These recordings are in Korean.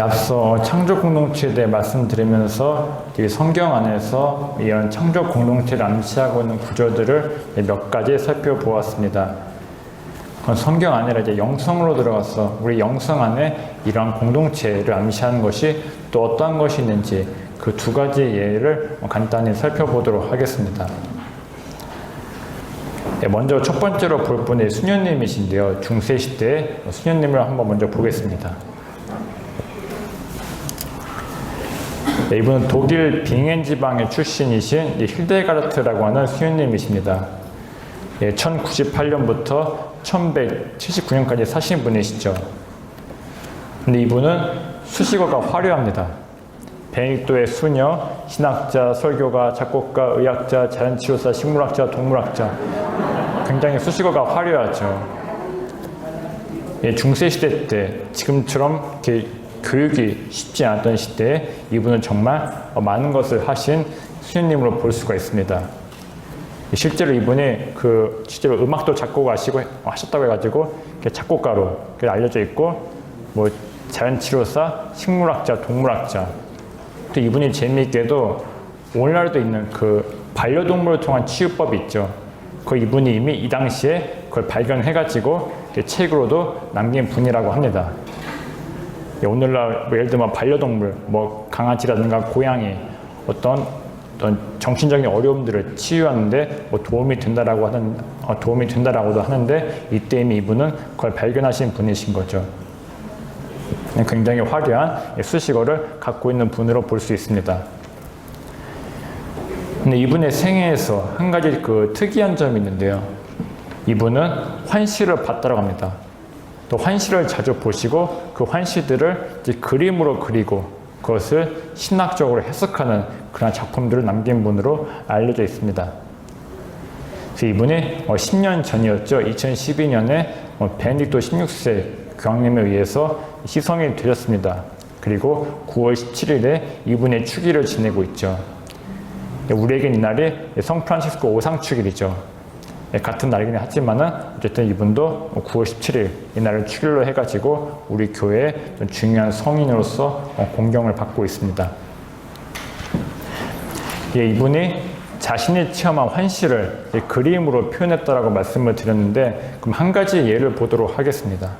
앞서 창조 공동체에 대해 말씀드리면서 이 성경 안에서 이런 창조 공동체를 암시하고 있는 구조들을 몇 가지 살펴보았습니다. 그건 성경 아니라 이제 영성으로 들어가서 우리 영성 안에 이러한 공동체를 암시하는 것이 또 어떠한 것이 있는지 그 두 가지 예를 간단히 살펴보도록 하겠습니다. 먼저 첫 번째로 볼 분이 수녀님이신데요. 중세시대의 수녀님을 한번 먼저 보겠습니다. 이분은 독일 빙엔 지방의 출신이신 힐데가르트라고 하는 수녀님이십니다. 1098년부터 1179년까지 사신 분이시죠. 근데 이분은 수식어가 화려합니다. 베네딕토의 수녀, 신학자, 설교가, 작곡가, 의학자, 자연치료사, 식물학자, 동물학자. 굉장히 수식어가 화려하죠. 중세시대 때 지금처럼 이렇게 교육이 쉽지 않았던 시대에 이분은 정말 많은 것을 하신 수녀님으로 볼 수가 있습니다. 실제로 이분이 실제로 음악도 작곡하시고 하셨다고 해가지고 작곡가로 알려져 있고, 뭐 자연치료사, 식물학자, 동물학자. 또 이분이 재미있게도 오늘날도 있는 반려동물을 통한 치유법이 있죠. 이분이 이미 이 당시에 그걸 발견해가지고 책으로도 남긴 분이라고 합니다. 오늘날 예를 들면 반려동물, 강아지라든가 고양이 어떤 정신적인 어려움들을 치유하는데 도움이 된다라고도 하는데 이때 이미 이분은 그걸 발견하신 분이신 거죠. 굉장히 화려한 수식어를 갖고 있는 분으로 볼 수 있습니다. 근데 이분의 생애에서 한 가지 특이한 점이 있는데요. 이분은 환시를 봤다고 합니다. 또 환시를 자주 보시고 그 환시들을 이제 그림으로 그리고 그것을 신학적으로 해석하는 그런 작품들을 남긴 분으로 알려져 있습니다. 그래서 이분이 10년 전이었죠. 2012년에 베네딕토 16세 교황님에 의해서 희성이 되셨습니다. 그리고 9월 17일에 이분의 축일을 지내고 있죠. 우리에겐 이날이 성프란치스코 오상축일이죠. 같은 날이긴 하지만은 어쨌든 이분도 9월 17일 이날을 축일로 해가지고 우리 교회의 중요한 성인으로서 공경을 받고 있습니다. 이분이 자신이 체험한 환시를 그림으로 표현했다라고 말씀을 드렸는데, 그럼 한 가지 예를 보도록 하겠습니다.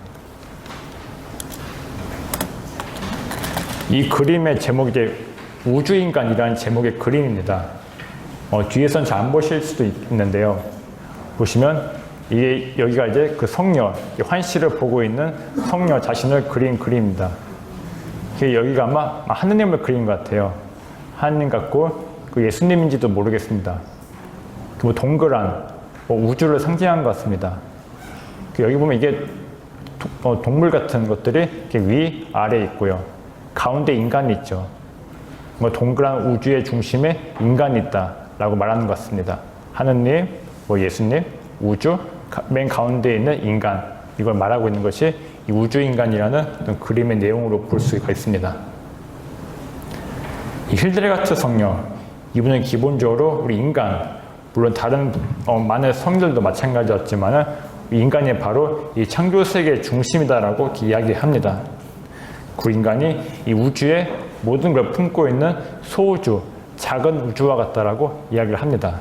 이 그림의 제목이 이제 우주인간이라는 제목의 그림입니다. 뒤에선 잘 안 보실 수도 있는데요. 보시면 여기가 이제 성녀, 환시를 보고 있는 성녀 자신을 그린 그림입니다. 여기가 아마 하느님을 그린 것 같아요. 하느님 같고 예수님인지도 모르겠습니다. 동그란 우주를 상징한 것 같습니다. 여기 보면 이게 동물 같은 것들이 위, 아래 있고요. 가운데 인간이 있죠. 동그란 우주의 중심에 인간이 있다라고 말하는 것 같습니다. 하느님, 예수님, 우주, 맨 가운데 있는 인간, 이걸 말하고 있는 것이 이 우주인간이라는 그림의 내용으로 볼 수가 있습니다. 이 힐데가르트 성녀, 이분은 기본적으로 우리 인간, 물론 다른 많은 성들도 마찬가지였지만 인간이 바로 이 창조세계의 중심이다라고 이야기합니다. 그 인간이 이 우주의 모든 걸 품고 있는 소우주, 작은 우주와 같다라고 이야기를 합니다.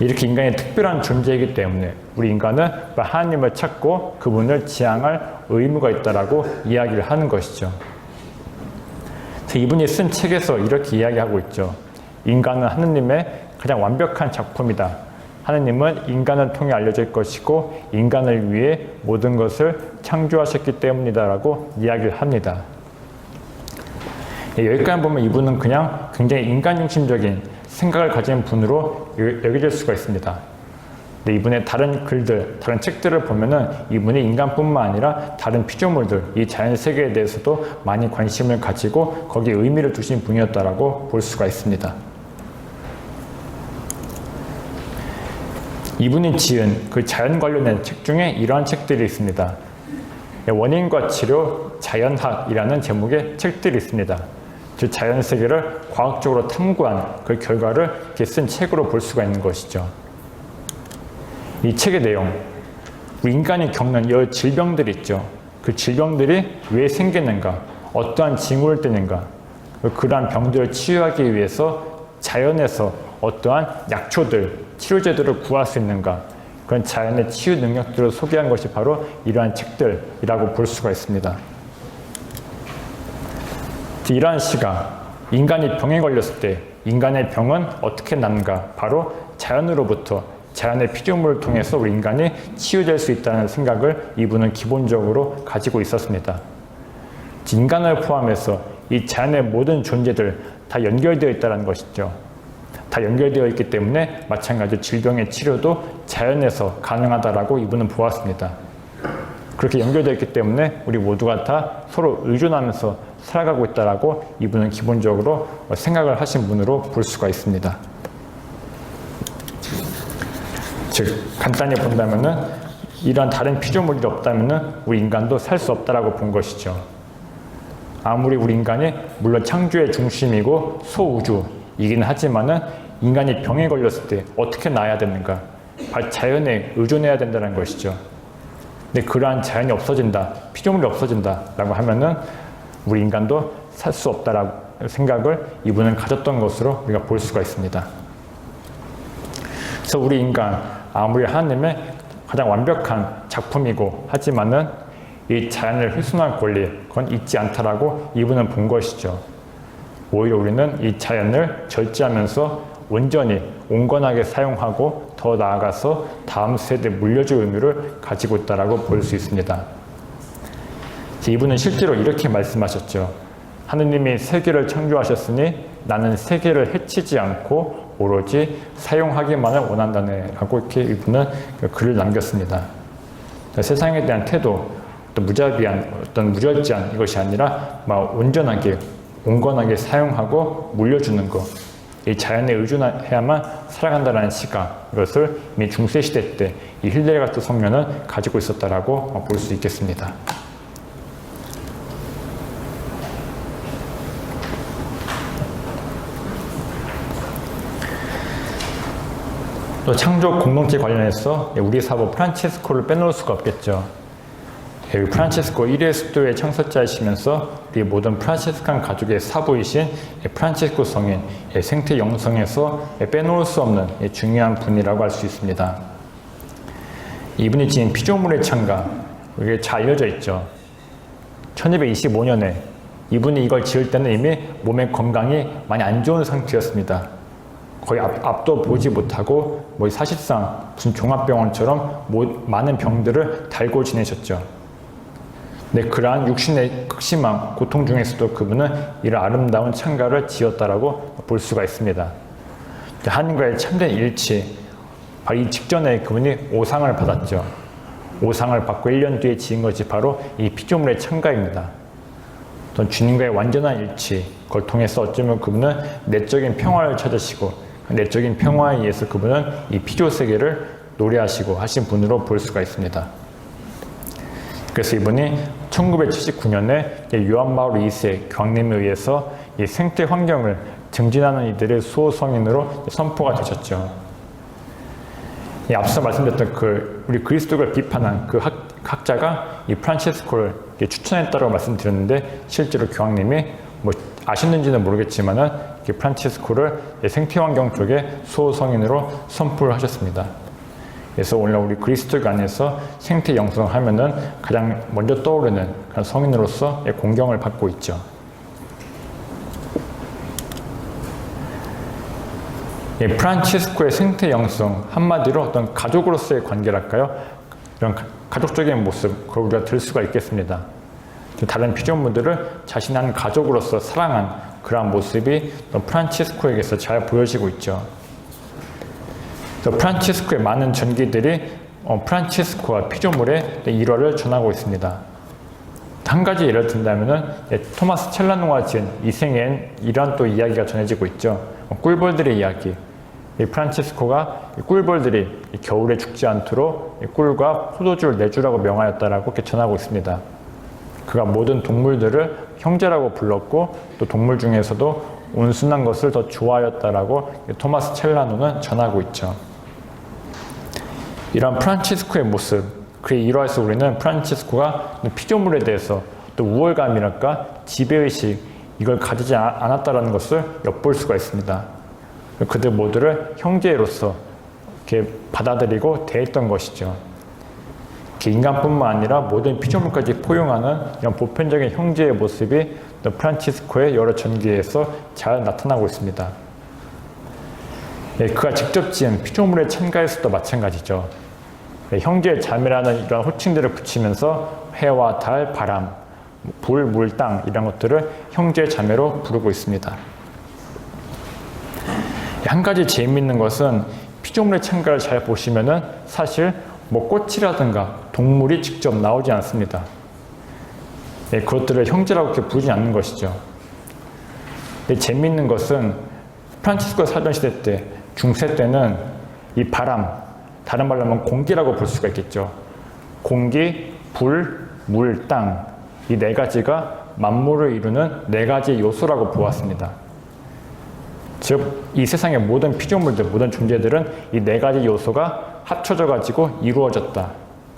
이렇게 인간이 특별한 존재이기 때문에 우리 인간은 하나님을 찾고 그분을 지향할 의무가 있다라고 이야기를 하는 것이죠. 이분이 쓴 책에서 이렇게 이야기하고 있죠. 인간은 하느님의 가장 완벽한 작품이다. 하느님은 인간을 통해 알려질 것이고 인간을 위해 모든 것을 창조하셨기 때문이다라고 이야기를 합니다. 여기까지 보면 이분은 그냥 굉장히 인간중심적인 생각을 가진 분으로 여겨질 수가 있습니다. 근데 이분의 다른 글들, 다른 책들을 보면은 이분이 인간뿐만 아니라 다른 피조물들, 이 자연 세계에 대해서도 많이 관심을 가지고 거기에 의미를 두신 분이었다라고 볼 수가 있습니다. 이분이 지은 자연 관련된 책 중에 이러한 책들이 있습니다. 원인과 치료, 자연학이라는 제목의 책들이 있습니다. 즉 자연 세계를 과학적으로 탐구한 그 결과를 이렇게 쓴 책으로 볼 수가 있는 것이죠. 이 책의 내용, 우리 인간이 겪는 여러 질병들이 있죠. 그 질병들이 왜 생기는가, 어떠한 징후를 띠는가, 그러한 병들을 치유하기 위해서 자연에서 어떠한 약초들, 치료제들을 구할 수 있는가, 그런 자연의 치유 능력들을 소개한 것이 바로 이러한 책들이라고 볼 수가 있습니다. 이러한 시각, 인간이 병에 걸렸을 때 인간의 병은 어떻게 낫는가, 바로 자연으로부터 자연의 피조물을 통해서 우리 인간이 치유될 수 있다는 생각을 이분은 기본적으로 가지고 있었습니다. 인간을 포함해서 이 자연의 모든 존재들 다 연결되어 있다는 것이죠. 다 연결되어 있기 때문에 마찬가지로 질병의 치료도 자연에서 가능하다라고 이분은 보았습니다. 그렇게 연결되어 있기 때문에 우리 모두가 다 서로 의존하면서 살아가고 있다라고 이분은 기본적으로 생각을 하신 분으로 볼 수가 있습니다. 즉 간단히 본다면은 이런 다른 피조물이 없다면은 우리 인간도 살 수 없다라고 본 것이죠. 아무리 우리 인간이 물론 창조의 중심이고 소우주이긴 하지만은 인간이 병에 걸렸을 때 어떻게 나아야 되는가? 바로 자연에 의존해야 된다는 것이죠. 근데 그러한 자연이 없어진다, 피조물이 없어진다라고 하면은 우리 인간도 살 수 없다라고 생각을 이분은 가졌던 것으로 우리가 볼 수가 있습니다. 그래서 우리 인간 아무리 하나님의 가장 완벽한 작품이고 하지만은 이 자연을 훼손할 권리 그건 있지 않다라고 이분은 본 것이죠. 오히려 우리는 이 자연을 절제하면서 온전히 온건하게 사용하고 더 나아가서 다음 세대에 물려줄 의무를 가지고 있다라고 볼 수 있습니다. 이분은 실제로 이렇게 말씀하셨죠. 하느님이 세계를 창조하셨으니 나는 세계를 해치지 않고 오로지 사용하기만을 원한다네 라고 이렇게 이분은 글을 남겼습니다. 세상에 대한 태도, 어떤 무자비한, 어떤 무절제한 이것이 아니라 온전하게, 온건하게 사용하고 물려주는 것, 이 자연에 의존해야만 살아간다는 시각, 이것을 이미 중세시대 때 이 힐데가르트 성녀는 가지고 있었다라고 볼 수 있겠습니다. 또 창조 공동체 관련해서 우리 사부 프란체스코를 빼놓을 수가 없겠죠. 프란체스코 1회 수도의 창설자이시면서 우리 모든 프란체스칸 가족의 사부이신 프란체스코 성인 생태 영성에서 빼놓을 수 없는 중요한 분이라고 할 수 있습니다. 이분이 지닌 피조물의 창가, 이게 잘 알려져 있죠. 1225년에 이분이 이걸 지을 때는 이미 몸의 건강이 많이 안 좋은 상태였습니다. 거의 앞도 보지 못하고 사실상 무슨 종합병원처럼 많은 병들을 달고 지내셨죠. 근데 그러한 육신의 극심한 고통 중에서도 그분은 이런 아름다운 창가를 지었다라고 볼 수가 있습니다. 하나님과의 참된 일치, 바로 이 직전에 그분이 오상을 받았죠. 오상을 받고 1년 뒤에 지은 것이 바로 이 피조물의 창가입니다. 또 주님과의 완전한 일치, 그걸 통해서 어쩌면 그분은 내적인 평화를 찾으시고 내적인 평화에 의해서 그분은 이 피조 세계를 노래하시고 하신 분으로 볼 수가 있습니다. 그래서 이분이 1979년에 요한 바울 2세 교황님에 의해서 이 생태 환경을 증진하는 이들의 수호 성인으로 선포가 되셨죠. 앞서 말씀드렸던 우리 그리스도를 비판한 그 학자가 이 프란체스코를 추천했다고 말씀드렸는데 실제로 교황님이 아셨는지는 모르겠지만은 프란체스코를 생태 환경 쪽에 수호 성인으로 선포를 하셨습니다. 그래서 오늘 우리 그리스도교 안에서 생태 영성 하면은 가장 먼저 떠오르는 그런 성인으로서 공경을 받고 있죠. 프란체스코의 생태 영성, 한마디로 어떤 가족으로서의 관계랄까요? 이런 가족적인 모습, 그걸 우리가 들 수가 있겠습니다. 다른 피조물들을 자신의 한 가족으로서 사랑한 그러한 모습이 프란체스코에게서 잘 보여지고 있죠. 프란체스코의 많은 전기들이 프란체스코와 피조물의 일화를 전하고 있습니다. 한 가지 예를 든다면은 토마스 첼라노가 지은 이생엔 이러한 또 이야기가 전해지고 있죠. 꿀벌들의 이야기. 프란체스코가 꿀벌들이 겨울에 죽지 않도록 꿀과 포도주를 내주라고 명하였다라고 이렇게 전하고 있습니다. 그가 모든 동물들을 형제라고 불렀고 또 동물 중에서도 온순한 것을 더 좋아하였다라고 토마스 첼라노는 전하고 있죠. 이런 프란체스코의 모습, 그에 이로해서 우리는 프란치스코가 피조물에 대해서 또 우월감이랄까 지배의식 이걸 가지지 않았다는 것을 엿볼 수가 있습니다. 그들 모두를 형제로서 이렇게 받아들이고 대했던 것이죠. 인간뿐만 아니라 모든 피조물까지 포용하는 이런 보편적인 형제의 모습이 프란치스코의 여러 전기에서 잘 나타나고 있습니다. 그가 직접 지은 피조물의 참가에서도 마찬가지죠. 형제 자매라는 이런 호칭들을 붙이면서 해와 달, 바람, 불, 물, 땅 이런 것들을 형제 자매로 부르고 있습니다. 한 가지 재미있는 것은 피조물의 참가를 잘 보시면은 사실 꽃이라든가 동물이 직접 나오지 않습니다. 그것들을 형제라고 이렇게 부르지 않는 것이죠. 재미있는 것은 프란치스코가 살던 시대 때, 중세 때는 이 바람, 다른 말로 하면 공기라고 볼 수가 있겠죠. 공기, 불, 물, 땅, 이 네 가지가 만물을 이루는 네 가지 요소라고 보았습니다. 즉, 이 세상의 모든 피조물들, 모든 존재들은 이 네 가지 요소가 합쳐져 가지고 이루어졌다.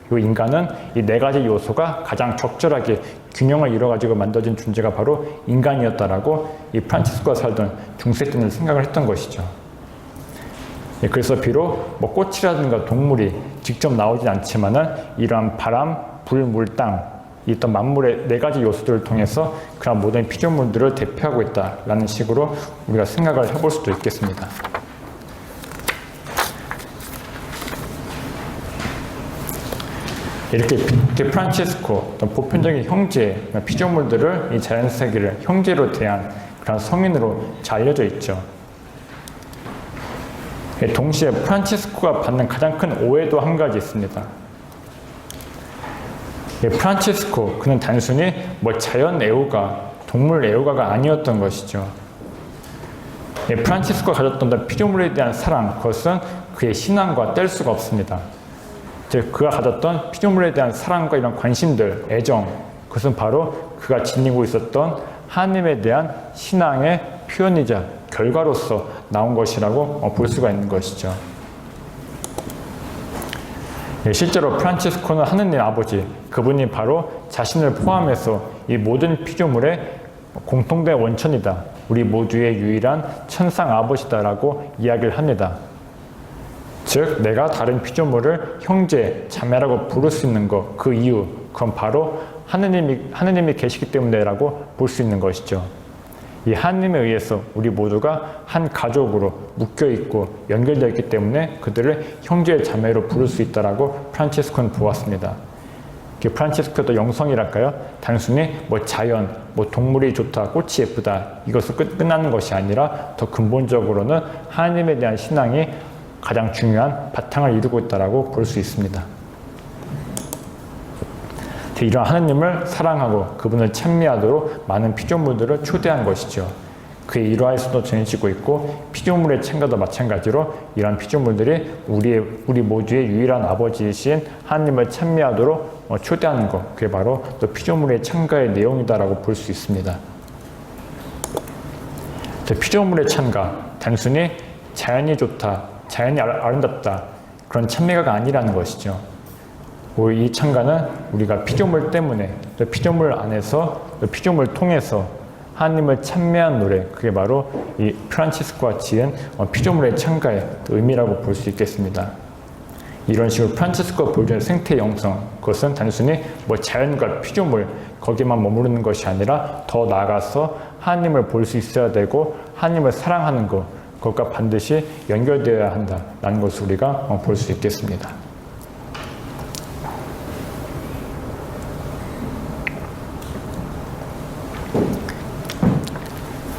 그리고 인간은 이 네 가지 요소가 가장 적절하게 균형을 이루어 가지고 만들어진 존재가 바로 인간이었다라고 이 프란치스코가 살던 중세 때는 생각을 했던 것이죠. 그래서 비록 꽃이라든가 동물이 직접 나오진 않지만은 이러한 바람, 불, 물, 땅 이 어떤 만물의 네 가지 요소들을 통해서 그런 모든 피조물들을 대표하고 있다라는 식으로 우리가 생각을 해볼 수도 있겠습니다. 이렇게 프란치스코, 보편적인 형제, 피조물들을 이 자연 세계를 형제로 대한 그런 성인으로 잘 알려져 있죠. 동시에 프란치스코가 받는 가장 큰 오해도 한 가지 있습니다. 프란치스코, 그는 단순히 자연 애호가, 동물 애호가가 아니었던 것이죠. 프란치스코가 가졌던 피조물에 대한 사랑, 그것은 그의 신앙과 뗄 수가 없습니다. 즉, 그가 가졌던 피조물에 대한 사랑과 이런 관심들, 애정, 그것은 바로 그가 지니고 있었던 하나님에 대한 신앙의 표현이자 결과로서 나온 것이라고 볼 수가 있는 것이죠. 실제로 프란치스코는 하느님 아버지, 그분이 바로 자신을 포함해서 이 모든 피조물의 공통된 원천이다. 우리 모두의 유일한 천상 아버지다라고 이야기를 합니다. 즉, 내가 다른 피조물을 형제, 자매라고 부를 수 있는 것, 그 이유, 그건 바로 하느님이 계시기 때문에라고 볼 수 있는 것이죠. 이 하느님에 의해서 우리 모두가 한 가족으로 묶여있고 연결되어 있기 때문에 그들을 형제, 자매로 부를 수 있다라고 프란치스코는 보았습니다. 프란치스코도 영성이랄까요? 단순히 자연, 동물이 좋다, 꽃이 예쁘다 이것을 끝나는 것이 아니라 더 근본적으로는 하나님에 대한 신앙이 가장 중요한 바탕을 이루고 있다고 볼 수 있습니다. 이러한 하나님을 사랑하고 그분을 찬미하도록 많은 피조물들을 초대한 것이죠. 그의 일화에서도 전해지고 있고 피조물의 참가도 마찬가지로 이러한 피조물들이 우리 모두의 유일한 아버지이신 하나님을 찬미하도록 초대하는 것, 그게 바로 또 피조물의 참가의 내용이다라고 볼 수 있습니다. 피조물의 참가, 단순히 자연이 좋다, 자연이 아름답다 그런 찬미가가 아니라는 것이죠. 이 참가는 우리가 피조물 때문에, 또 피조물 안에서, 또 피조물 통해서 하나님을 찬미한 노래, 그게 바로 이 프란치스코가 지은 피조물의 참가의 의미라고 볼 수 있겠습니다. 이런 식으로 프란치스코가 보여주는 생태 영성, 그것은 단순히 자연과 피조물 거기만 머무르는 것이 아니라 더 나아가서 하나님을 볼 수 있어야 되고 하나님을 사랑하는 것, 그것과 반드시 연결되어야 한다라는 것을 우리가 볼 수 있겠습니다.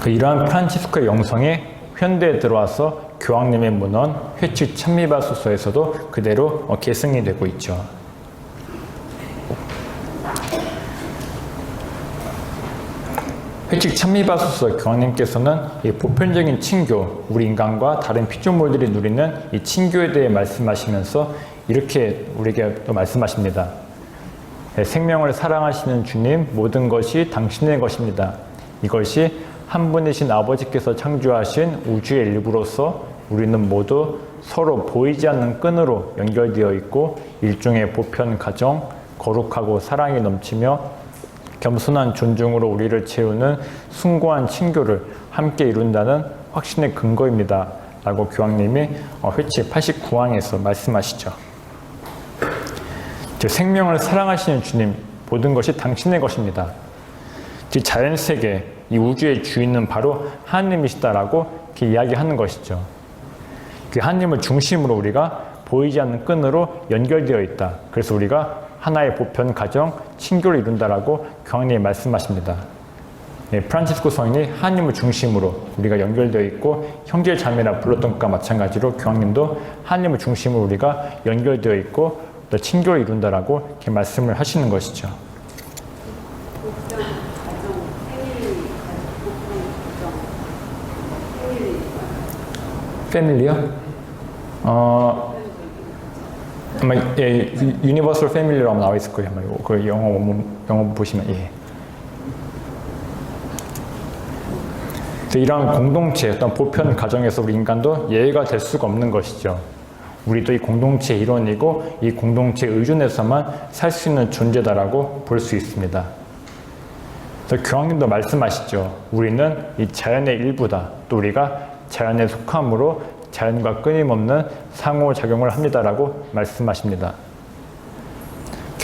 이러한 프란치스코의 영성이 현대에 들어와서 교황님의 문헌 회칙 찬미바소서에서도 그대로 계승이 되고 있죠. 회칙 찬미바소서 교황님께서는 이 보편적인 친교, 우리 인간과 다른 피조물들이 누리는 이 친교에 대해 말씀하시면서 이렇게 우리에게 또 말씀하십니다. 생명을 사랑하시는 주님, 모든 것이 당신의 것입니다. 이것이 한 분이신 아버지께서 창조하신 우주의 일부로서 우리는 모두 서로 보이지 않는 끈으로 연결되어 있고 일종의 보편 가정, 거룩하고 사랑이 넘치며 겸손한 존중으로 우리를 채우는 숭고한 친교를 함께 이룬다는 확신의 근거입니다. 라고 교황님이 회치 89항에서 말씀하시죠. 생명을 사랑하시는 주님, 모든 것이 당신의 것입니다. 자연세계, 이 우주의 주인은 바로 하나님이시다라고 이렇게 이야기하는 것이죠. 그 하나님을 중심으로 우리가 보이지 않는 끈으로 연결되어 있다. 그래서 우리가 하나의 보편 가정, 친교를 이룬다라고 교황님이 말씀하십니다. 프란치스코 성인이 하나님을 중심으로 우리가 연결되어 있고 형제 자매라 불렀던 것과 마찬가지로 교황님도 하나님을 중심으로 우리가 연결되어 있고 또 친교를 이룬다라고 이렇게 말씀을 하시는 것이죠. 패밀리요? 아마 예, 유니버설 패밀리라고 나와 있을 거예요. 아마 그 영어 보시면 예. 이러한 공동체, 어떤 보편 가정에서 우리 인간도 예외가 될 수가 없는 것이죠. 우리도 이 공동체의 일원이고 이 공동체에 의존해서만 살 수 있는 존재다라고 볼 수 있습니다. 그래서 교황님도 말씀하시죠. 우리는 이 자연의 일부다. 또 우리가 자연에 속함으로 자연과 끊임없는 상호작용을 합니다라고 말씀하십니다.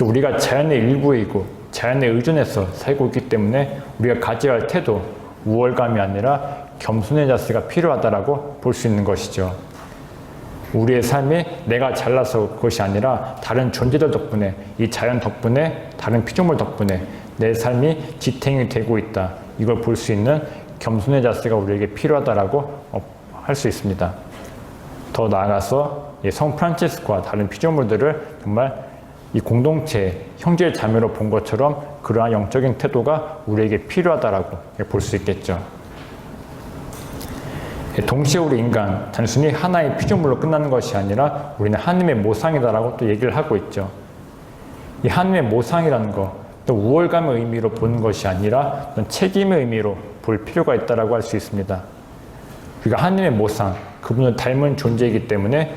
우리가 자연의 일부이고 자연에 의존해서 살고 있기 때문에 우리가 가져야 할 태도, 우월감이 아니라 겸손의 자세가 필요하다라고 볼 수 있는 것이죠. 우리의 삶이 내가 잘나서 그것이 아니라 다른 존재들 덕분에, 이 자연 덕분에, 다른 피조물 덕분에 내 삶이 지탱이 되고 있다. 이걸 볼 수 있는 겸손의 자세가 우리에게 필요하다라고 할 수 있습니다. 더 나아가서 성 프란치스코와 다른 피조물들을 정말 이 공동체, 형제 자매로 본 것처럼 그러한 영적인 태도가 우리에게 필요하다라고 볼 수 있겠죠. 동시에 우리 인간, 단순히 하나의 피조물로 끝나는 것이 아니라 우리는 하나님의 모상이다라고 또 얘기를 하고 있죠. 이 하나님의 모상이라는 거, 또 우월감의 의미로 보는 것이 아니라 책임의 의미로 볼 필요가 있다라고 할 수 있습니다. 우리가 하나님의 모상, 그분을 닮은 존재이기 때문에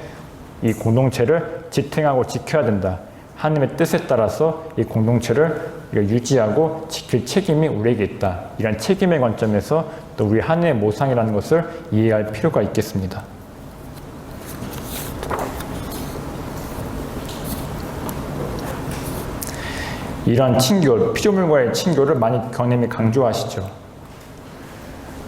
이 공동체를 지탱하고 지켜야 된다. 하나님의 뜻에 따라서 이 공동체를 유지하고 지킬 책임이 우리에게 있다. 이런 책임의 관점에서 또 우리 하나님의 모상이라는 것을 이해할 필요가 있겠습니다. 이러한 친교, 피조물과의 친교를 많이 교황님이 강조하시죠.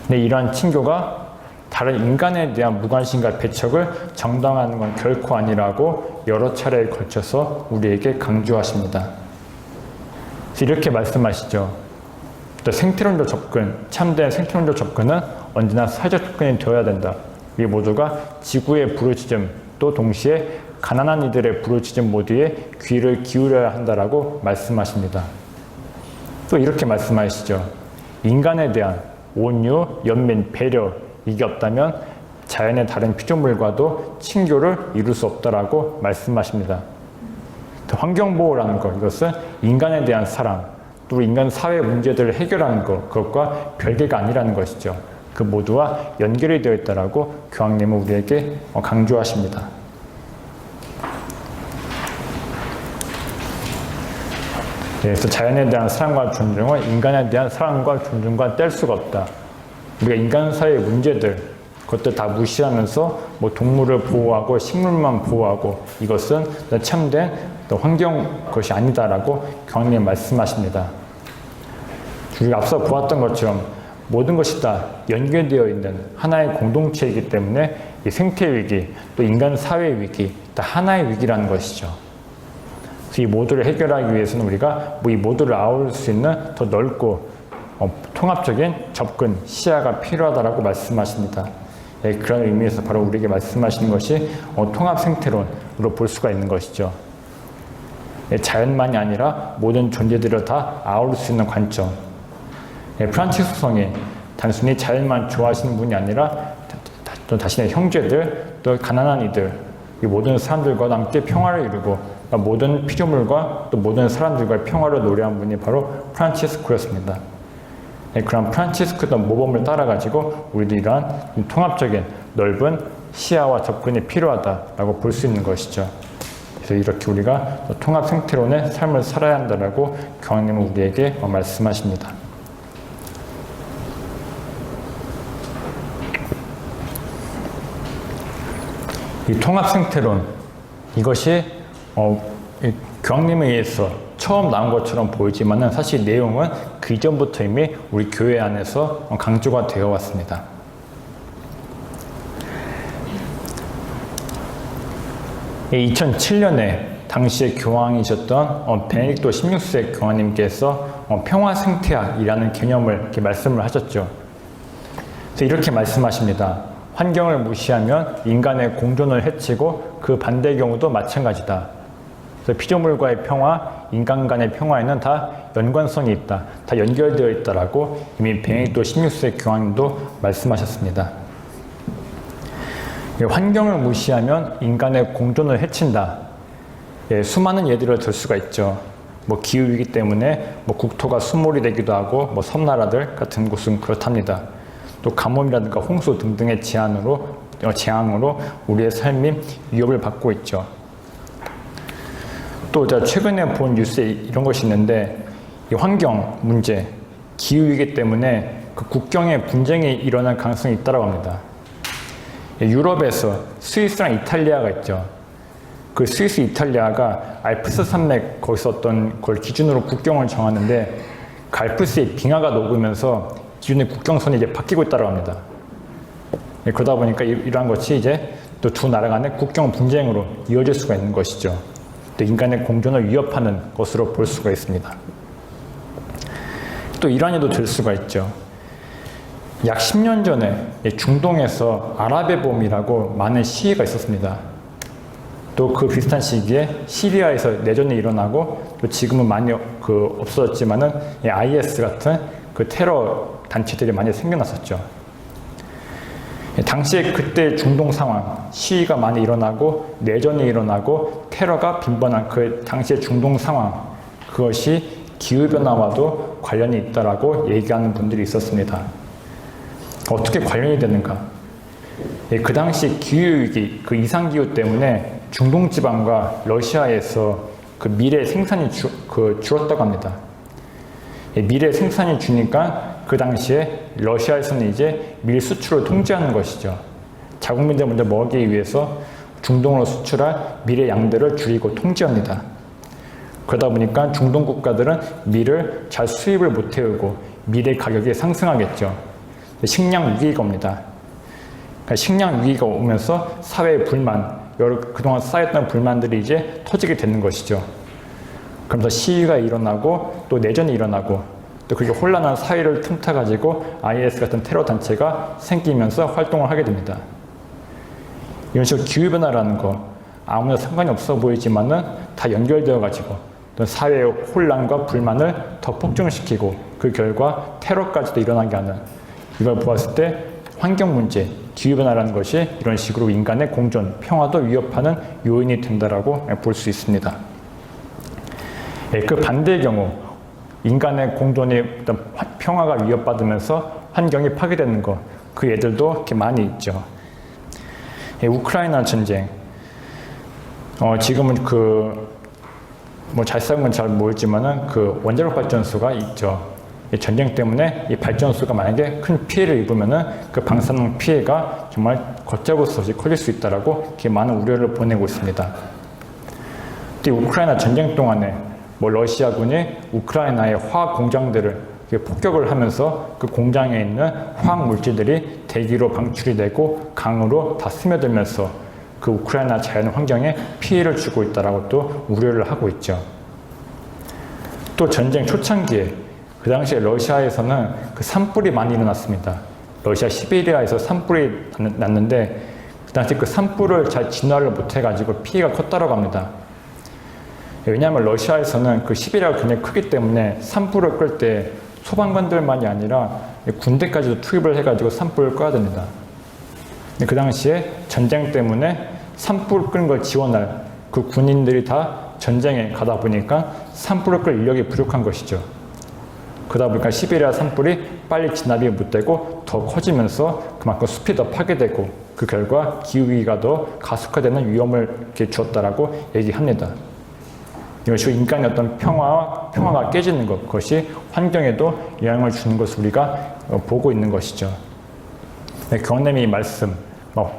근데 이러한 친교가 다른 인간에 대한 무관심과 배척을 정당화하는 건 결코 아니라고 여러 차례에 걸쳐서 우리에게 강조하십니다. 이렇게 말씀하시죠. 또 생태론적 접근, 참된 생태론적 접근은 언제나 사회적 접근이 되어야 된다. 이 모두가 지구의 부르짖음, 또 동시에 가난한 이들의 부르짖음 모두에 귀를 기울여야 한다라고 말씀하십니다. 또 이렇게 말씀하시죠. 인간에 대한 온유, 연민, 배려, 이게 없다면 자연의 다른 피조물과도 친교를 이룰 수 없다라고 말씀하십니다. 환경보호라는 것, 이것은 인간에 대한 사랑, 또 인간 사회 문제들을 해결하는 것, 그것과 별개가 아니라는 것이죠. 그 모두와 연결이 되어 있다라고 교황님은 우리에게 강조하십니다. 그래서 자연에 대한 사랑과 존중은 인간에 대한 사랑과 존중과 뗄 수가 없다. 우리가 인간 사회의 문제들, 그것들 다 무시하면서 동물을 보호하고 식물만 보호하고 이것은 참된 환경 것이 아니다라고 교황님이 말씀하십니다. 우리가 앞서 보았던 것처럼 모든 것이 다 연결되어 있는 하나의 공동체이기 때문에 이 생태 위기, 또 인간 사회 위기, 다 하나의 위기라는 것이죠. 그래서 이 모두를 해결하기 위해서는 우리가 이 모두를 아울 수 있는 더 넓고 통합적인 접근, 시야가 필요하다라고 말씀하십니다. 그런 의미에서 바로 우리에게 말씀하시는 것이 통합 생태론으로 볼 수가 있는 것이죠. 자연만이 아니라 모든 존재들을 다 아우를 수 있는 관점. 프란치스코 성인, 단순히 자연만 좋아하시는 분이 아니라 또 자신의 형제들, 또 가난한 이들, 이 모든 사람들과 함께 평화를 이루고 모든 피조물과 또 모든 사람들과의 평화를 노래한 분이 바로 프란치스코였습니다. 그런 프란치스코의 모범을 따라가지고 우리도 이러한 통합적인 넓은 시야와 접근이 필요하다라고 볼 수 있는 것이죠. 그래서 이렇게 우리가 통합 생태론의 삶을 살아야 한다라고 교황님은 우리에게 말씀하십니다. 이 통합 생태론, 이것이 교황님에 의해서 처음 나온 것처럼 보이지만은 사실 내용은 그 이전부터 이미 우리 교회 안에서 강조가 되어 왔습니다. 2007년에 당시에 교황이셨던 베네딕토 16세 교황님께서 평화 생태학이라는 개념을 이렇게 말씀을 하셨죠. 그래서 이렇게 말씀하십니다. 환경을 무시하면 인간의 공존을 해치고 그 반대의 경우도 마찬가지다. 그래서 피조물과의 평화, 인간 간의 평화에는 다 연관성이 있다. 다 연결되어 있다라고 이미 베네딕토 16세 교황님도 말씀하셨습니다. 환경을 무시하면 인간의 공존을 해친다. 수많은 예들을 들 수가 있죠. 기후위기 때문에 국토가 수몰이 되기도 하고 섬나라들 같은 곳은 그렇답니다. 또 가뭄이라든가 홍수 등등의 재앙으로 우리의 삶이 위협을 받고 있죠. 또 제가 최근에 본 뉴스에 이런 것이 있는데, 이 환경 문제, 기후위기 때문에 그 국경에 분쟁이 일어날 가능성이 있다고 합니다. 유럽에서 스위스랑 이탈리아가 있죠. 그 스위스 이탈리아가 알프스 산맥 거기서 어떤 걸 기준으로 국경을 정하는데, 그 알프스의 빙하가 녹으면서 기존의 국경선이 이제 바뀌고 있다고 합니다. 그러다 보니까 이러한 것이 이제 또 두 나라 간의 국경 분쟁으로 이어질 수가 있는 것이죠. 또 인간의 공존을 위협하는 것으로 볼 수가 있습니다. 또 이러한 예도 들 수가 있죠. 약 10년 전에 중동에서 아랍의 봄이라고 많은 시위가 있었습니다. 또 그 비슷한 시기에 시리아에서 내전이 일어나고, 또 지금은 많이 없어졌지만은 IS 같은 그 테러 단체들이 많이 생겨났었죠. 당시에 그때 중동 상황, 시위가 많이 일어나고 내전이 일어나고 테러가 빈번한 그 당시의 중동 상황, 그것이 기후변화와도 관련이 있다라고 얘기하는 분들이 있었습니다. 어떻게 관련이 되는가? 그 당시 기후위기, 그 이상기후 때문에 중동 지방과 러시아에서 그 밀의 생산이 줄었다고 합니다. 밀의 생산이 주니까 그 당시에 러시아에서는 이제 밀 수출을 통제하는 것이죠. 자국민들 먼저 먹이기 위해서 중동으로 수출할 밀의 양들을 줄이고 통제합니다. 그러다 보니까 중동 국가들은 밀을 잘 수입을 못 해오고 밀의 가격이 상승하겠죠. 식량 위기가 옵니다. 그러니까 식량 위기가 오면서 사회의 불만, 그동안 쌓였던 불만들이 이제 터지게 되는 것이죠. 그러면서 시위가 일어나고 또 내전이 일어나고, 또 그게 혼란한 사회를 틈타가지고 IS 같은 테러 단체가 생기면서 활동을 하게 됩니다. 이런 식으로 기후변화라는 거 아무나 상관이 없어 보이지만은 다 연결되어가지고 또 사회의 혼란과 불만을 더 폭증시키고, 그 결과 테러까지도 일어나게 하는, 이걸 보았을 때 환경 문제, 기후변화라는 것이 이런 식으로 인간의 공존, 평화도 위협하는 요인이 된다라고 볼 수 있습니다. 그 반대의 경우, 인간의 공존이 평화가 위협받으면서 환경이 파괴되는 것, 그 예들도 이렇게 많이 있죠. 우크라이나 전쟁, 지금은 자세한 잘 모르지만은 그 원자력 발전소가 있죠. 이 전쟁 때문에 이 발전소가 만약에 큰 피해를 입으면은 그 방사능 피해가 정말 걷잡을 수 없이 커질 수 있다라고 이렇게 많은 우려를 보내고 있습니다. 또 우크라이나 전쟁 동안에 러시아군이 우크라이나의 화학 공장들을 폭격을 하면서 그 공장에 있는 화학 물질들이 대기로 방출이 되고 강으로 다 스며들면서 그 우크라이나 자연 환경에 피해를 주고 있다라고 또 우려를 하고 있죠. 또 전쟁 초창기에 그 당시에 러시아에서는 그 산불이 많이 일어났습니다. 러시아 시베리아에서 산불이 났는데, 그 당시 그 산불을 잘 진화를 못해가지고 피해가 컸다고 합니다. 왜냐하면 러시아에서는 그 시베리아가 굉장히 크기 때문에 산불을 끌 때 소방관들만이 아니라 군대까지도 투입을 해가지고 산불을 꺼야 됩니다. 그 당시에 전쟁 때문에 산불 끄는 걸 지원할 그 군인들이 다 전쟁에 가다 보니까 산불을 끌 인력이 부족한 것이죠. 그러다 보니까 시베리아 산불이 빨리 진압이 못되고 더 커지면서 그만큼 숲이 더 파괴되고 그 결과 기후위기가 더 가속화되는 위험을 이렇게 주었다라고 얘기합니다. 이것이 인간의 어떤 평화가 깨지는 것, 그것이 환경에도 영향을 주는 것을 우리가 보고 있는 것이죠. 경험님의 이 말씀,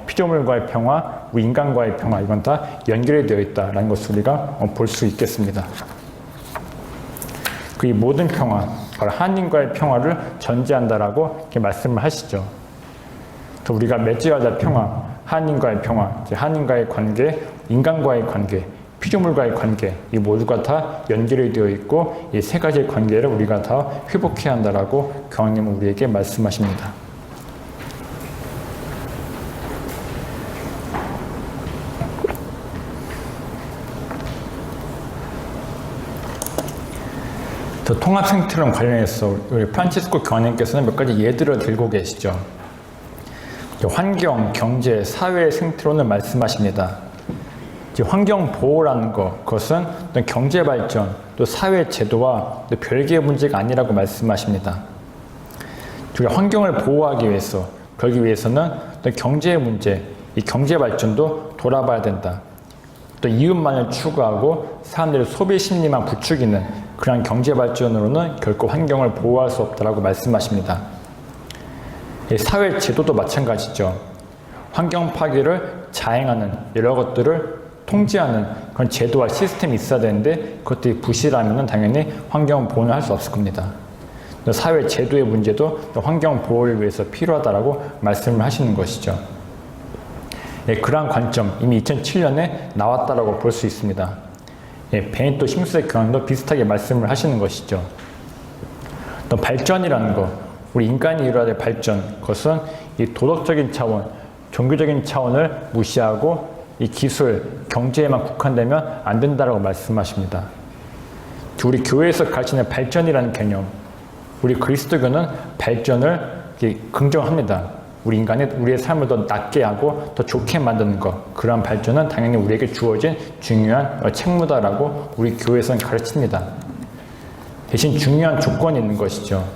피조물과의 평화, 우리 인간과의 평화, 이건 다 연결이 되어 있다는 것을 우리가 볼 수 있겠습니다. 그 이 모든 평화, 바로 하나님과의 평화를 전제한다라고 이렇게 말씀을 하시죠. 그래서 우리가 맺어야 할 평화, 하나님과의 평화, 하나님과의 관계, 인간과의 관계, 피조물과의 관계, 이 모두가 다 연결이 되어 있고 이 세 가지의 관계를 우리가 다 회복해야 한다라고 교황님은 우리에게 말씀하십니다. 또 통합 생태론 관련해서 우리 프란치스코 교황님께서는 몇 가지 예들을 들고 계시죠. 환경, 경제, 사회 생태론을 말씀하십니다. 환경 보호라는 것, 그것은 어떤 경제 발전, 또 사회 제도와 또 별개의 문제가 아니라고 말씀하십니다. 우리가 환경을 보호하기 위해서, 그러기 위해서는 어떤 경제의 문제, 이 경제 발전도 돌아봐야 된다. 또 이웃만을 추구하고 사람들의 소비 심리만 부추기는 그런 경제 발전으로는 결코 환경을 보호할 수 없다라고 말씀하십니다. 사회 제도도 마찬가지죠. 환경 파괴를 자행하는 여러 것들을 통제하는 그런 제도와 시스템이 있어야 되는데 그것들이 부실하면 당연히 환경 보호는 할 수 없을 겁니다. 사회 제도의 문제도 환경 보호를 위해서 필요하다라고 말씀을 하시는 것이죠. 그러한 관점 이미 2007년에 나왔다라고 볼 수 있습니다. 베네토 16세 교황도 비슷하게 말씀을 하시는 것이죠. 또 발전이라는 것, 우리 인간이 이루어야 될 발전, 그것은 이 도덕적인 차원, 종교적인 차원을 무시하고 이 기술, 경제에만 국한되면 안 된다라고 말씀하십니다. 우리 교회에서 가르치는 발전이라는 개념, 우리 그리스도교는 발전을 긍정합니다. 우리의 삶을 더 낫게 하고 더 좋게 만드는 것, 그러한 발전은 당연히 우리에게 주어진 중요한 책무다라고 우리 교회에서는 가르칩니다. 대신 중요한 조건이 있는 것이죠.